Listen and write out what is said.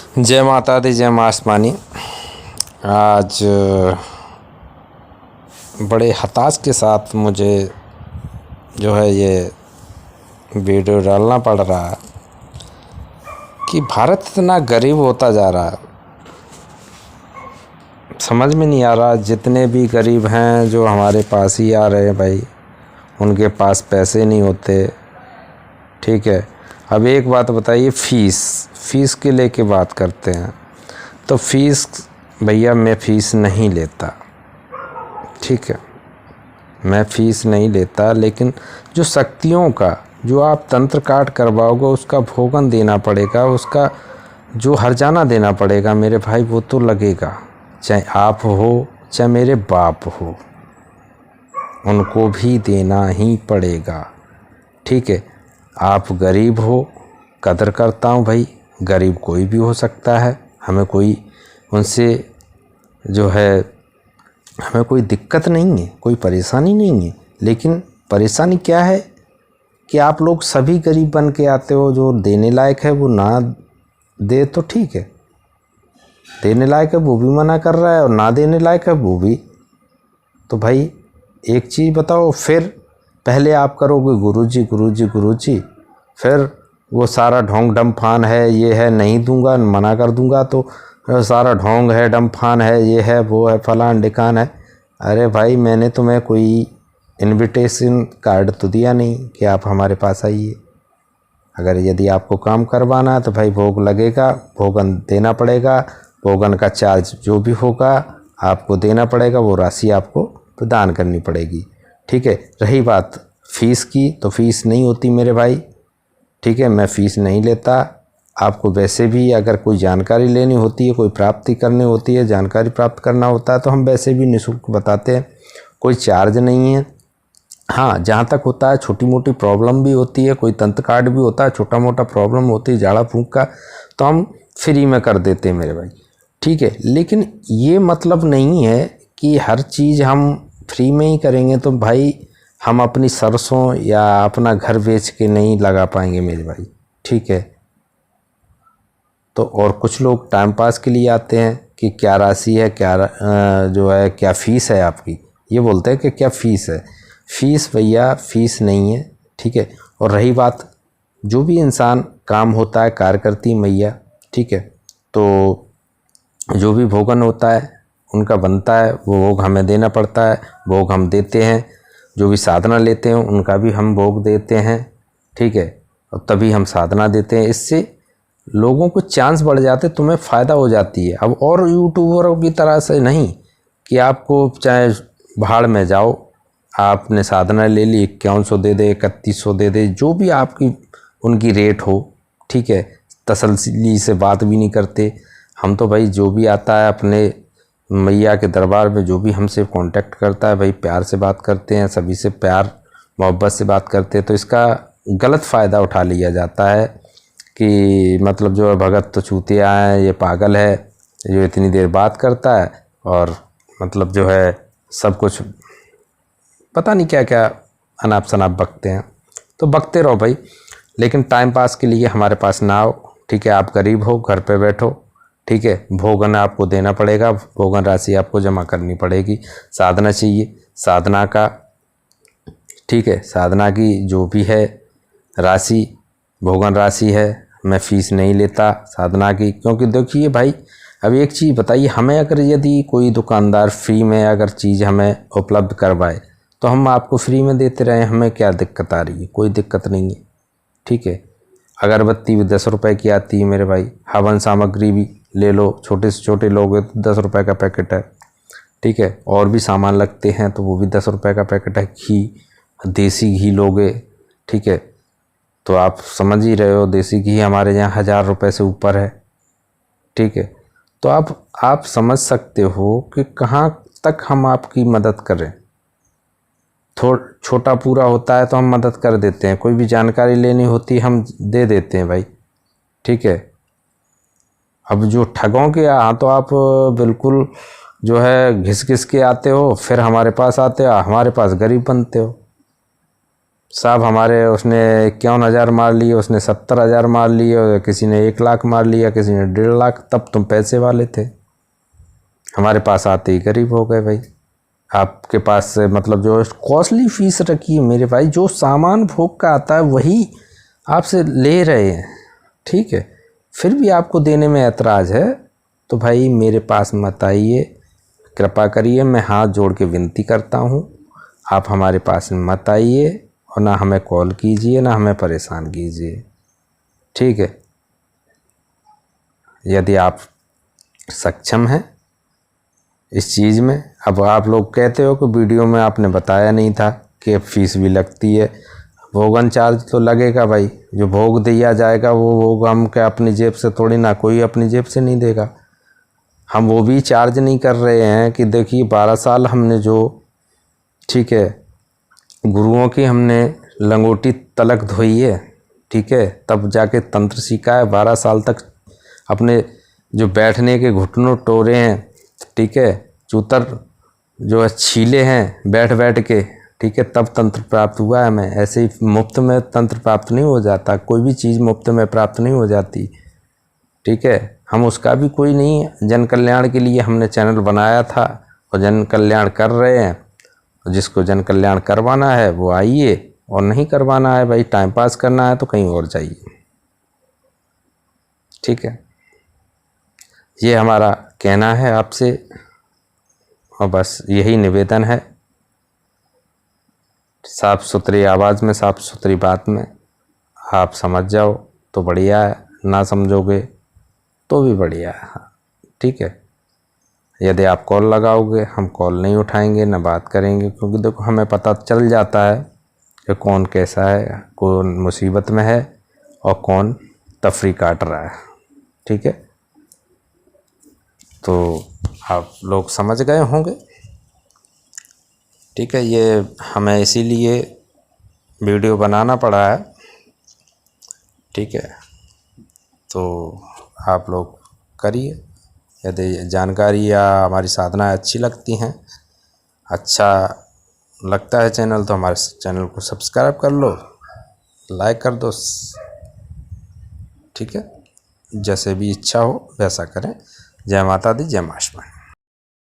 जय माता दी, जय मां आसमानी। आज बड़े हताश के साथ मुझे जो है ये वीडियो डालना पड़ रहा है कि भारत इतना गरीब होता जा रहा है। समझ में नहीं आ रहा, जितने भी गरीब हैं जो हमारे पास ही आ रहे हैं भाई, उनके पास पैसे नहीं होते। ठीक है, अब एक बात बताइए, फ़ीस के लेके बात करते हैं तो फ़ीस भैया मैं फ़ीस नहीं लेता। ठीक है, मैं फ़ीस नहीं लेता, लेकिन जो शक्तियों का जो आप तंत्र काट करवाओगे उसका भोगन देना पड़ेगा, उसका जो हर्जाना देना पड़ेगा मेरे भाई, वो तो लगेगा। चाहे आप हो चाहे मेरे बाप हो, उनको भी देना ही पड़ेगा। ठीक है, आप गरीब हो, कदर करता हूँ भाई, गरीब कोई भी हो सकता है, हमें कोई उनसे जो है हमें कोई दिक्कत नहीं है, कोई परेशानी नहीं है। लेकिन परेशानी क्या है कि आप लोग सभी गरीब बन के आते हो, जो देने लायक है वो ना दे तो ठीक है, देने लायक है वो भी मना कर रहा है और ना देने लायक है वो भी। तो भाई एक चीज़ बताओ, फिर पहले आप करोगे गुरुजी गुरुजी गुरुजी, फिर वो सारा ढोंग डमफान है, ये है, नहीं दूंगा, मना कर दूंगा तो सारा ढोंग है, डमफान है, ये है, वो है, फलान ढिकान है। अरे भाई, मैंने तुम्हें कोई इनविटेशन कार्ड तो दिया नहीं कि आप हमारे पास आइए। अगर यदि आपको काम करवाना है तो भाई भोग लगेगा, भोगन देना पड़ेगा, भोगन का चार्ज जो भी होगा आपको देना पड़ेगा, वो राशि आपको प्रदान करनी पड़ेगी। ठीक है, रही बात फ़ीस की, तो फ़ीस नहीं होती मेरे भाई। ठीक है, मैं फ़ीस नहीं लेता। आपको वैसे भी अगर कोई जानकारी लेनी होती है, कोई प्राप्ति करनी होती है, जानकारी प्राप्त करना होता है, तो हम वैसे भी निःशुल्क बताते हैं, कोई चार्ज नहीं है। हाँ, जहाँ तक होता है छोटी मोटी प्रॉब्लम भी होती है, कोई तंत्र कार्ड भी होता है, छोटा मोटा प्रॉब्लम होती है झाड़ा फूंक का, तो हम फ्री में कर देते हैं मेरे भाई। ठीक है, लेकिन ये मतलब नहीं है कि हर चीज़ हम फ्री में ही करेंगे तो भाई हम अपनी सरसों या अपना घर बेच के नहीं लगा पाएंगे मेरे भाई। ठीक है, तो और कुछ लोग टाइम पास के लिए आते हैं कि क्या राशि है, क्या जो है क्या फ़ीस है आपकी, ये बोलते हैं कि क्या फ़ीस है। फ़ीस भैया फ़ीस नहीं है। ठीक है, और रही बात जो भी इंसान काम होता है, कार्य करती मैया, ठीक है, तो जो भी भोगन होता है उनका बनता है, वो भोग हमें देना पड़ता है, भोग हम देते हैं। जो भी साधना लेते हैं उनका भी हम भोग देते हैं। ठीक है, और तभी हम साधना देते हैं, इससे लोगों को चांस बढ़ जाते, तुम्हें फ़ायदा हो जाती है। अब और यूट्यूबरों की तरह से नहीं कि आपको चाहे भाड़ में जाओ, आपने साधना ले ली, 5100 दे दे, 3100 दे दे, जो भी आपकी उनकी रेट हो। ठीक है, तसल्ली से बात भी नहीं करते। हम तो भाई जो भी आता है अपने मैया के दरबार में, जो भी हमसे कांटेक्ट करता है भाई, प्यार से बात करते हैं, सभी से प्यार मोहब्बत से बात करते हैं। तो इसका गलत फ़ायदा उठा लिया जाता है कि मतलब जो है भगत तो चूतिया है, ये पागल है जो इतनी देर बात करता है, और मतलब जो है सब कुछ पता नहीं क्या क्या अनाप शनाप बकते हैं। तो बकते रहो भाई, लेकिन टाइम पास के लिए हमारे पास ना आओ। ठीक है, आप गरीब हो, घर पे बैठो। ठीक है, भोगन आपको देना पड़ेगा, भोगन राशि आपको जमा करनी पड़ेगी। साधना चाहिए, साधना का, ठीक है, साधना की जो भी है राशि, भोगन राशि है, मैं फ़ीस नहीं लेता साधना की। क्योंकि देखिए भाई, अब एक चीज़ बताइए, हमें अगर यदि कोई दुकानदार फ्री में अगर चीज़ हमें उपलब्ध करवाए तो हम आपको फ्री में देते रहें, हमें क्या दिक्कत आ रही है? कोई दिक्कत नहीं है। ठीक है, अगरबत्ती भी 10 रुपए की आती है मेरे भाई, हवन सामग्री भी ले लो, छोटे से छोटे लोगे तो 10 रुपए का पैकेट है। ठीक है, और भी सामान लगते हैं तो वो भी 10 रुपए का पैकेट है। घी, देसी घी लोगे, ठीक है, तो आप समझ ही रहे हो, देसी घी हमारे यहाँ 1000 रुपये से ऊपर है। ठीक है, तो आप समझ सकते हो कि कहाँ तक हम आपकी मदद करें। छोटा पूरा होता है तो हम मदद कर देते हैं, कोई भी जानकारी लेनी होती है हम दे देते हैं भाई। ठीक है, अब जो ठगों के यहाँ तो आप बिल्कुल जो है घिस घिस के आते हो, फिर हमारे पास आते हो, हमारे पास गरीब बनते हो। साहब हमारे उसने 51,000 मार लिए, उसने 70,000 मार लिए, और किसी ने 1 लाख मार लिया, किसी ने 1.5 लाख। तब तुम पैसे वाले थे, हमारे पास आते ही गरीब हो गए भाई। आपके पास से मतलब जो कॉस्टली फीस रखी है मेरे भाई, जो सामान भोग का आता है वही आपसे ले रहे हैं, ठीक है, फिर भी आपको देने में ऐतराज़ है, तो भाई मेरे पास मत आइए, कृपा करिए, मैं हाथ जोड़ के विनती करता हूँ, आप हमारे पास मत आइए, और ना हमें कॉल कीजिए, ना हमें परेशान कीजिए, ठीक है। यदि आप सक्षम हैं इस चीज़ में, अब आप लोग कहते हो कि वीडियो में आपने बताया नहीं था कि फ़ीस भी लगती है। भोगन चार्ज तो लगेगा भाई, जो भोग दिया जाएगा वो भोग हम क्या अपनी जेब से थोड़ी ना, कोई अपनी जेब से नहीं देगा। हम वो भी चार्ज नहीं कर रहे हैं कि देखिए 12 साल हमने जो, ठीक है, गुरुओं की हमने लंगोटी तलक धोई है, ठीक है, तब जाके तंत्र सीखा है। 12 साल तक अपने जो बैठने के घुटनों टोरे हैं, ठीक है, चूतर जो है छीले हैं बैठ बैठ के, ठीक है, तब तंत्र प्राप्त हुआ है हमें। ऐसे ही मुफ्त में तंत्र प्राप्त नहीं हो जाता, कोई भी चीज़ मुफ्त में प्राप्त नहीं हो जाती, ठीक है। हम उसका भी कोई नहीं है, जन कल्याण के लिए हमने चैनल बनाया था और जन कल्याण कर रहे हैं। जिसको जन कल्याण करवाना है वो आइए, और नहीं करवाना है भाई, टाइम पास करना है तो कहीं और जाइए, ठीक है। ये हमारा कहना है आपसे, और बस यही निवेदन है, साफ़ सुथरी आवाज़ में, साफ़ सुथरी बात में आप समझ जाओ तो बढ़िया है, ना समझोगे तो भी बढ़िया है, ठीक है। यदि आप कॉल लगाओगे, हम कॉल नहीं उठाएंगे, ना बात करेंगे, क्योंकि देखो हमें पता चल जाता है कि कौन कैसा है, कौन मुसीबत में है और कौन तफरी काट रहा है, ठीक है। तो आप लोग समझ गए होंगे, ठीक है। ये हमें इसीलिए वीडियो बनाना पड़ा है, ठीक है। तो आप लोग करिए, यदि जानकारी या हमारी साधनाएं अच्छी लगती हैं, अच्छा लगता है चैनल, तो हमारे चैनल को सब्सक्राइब कर लो, लाइक कर दो, ठीक है। जैसे भी इच्छा हो वैसा करें। जय माता दी, जय मां।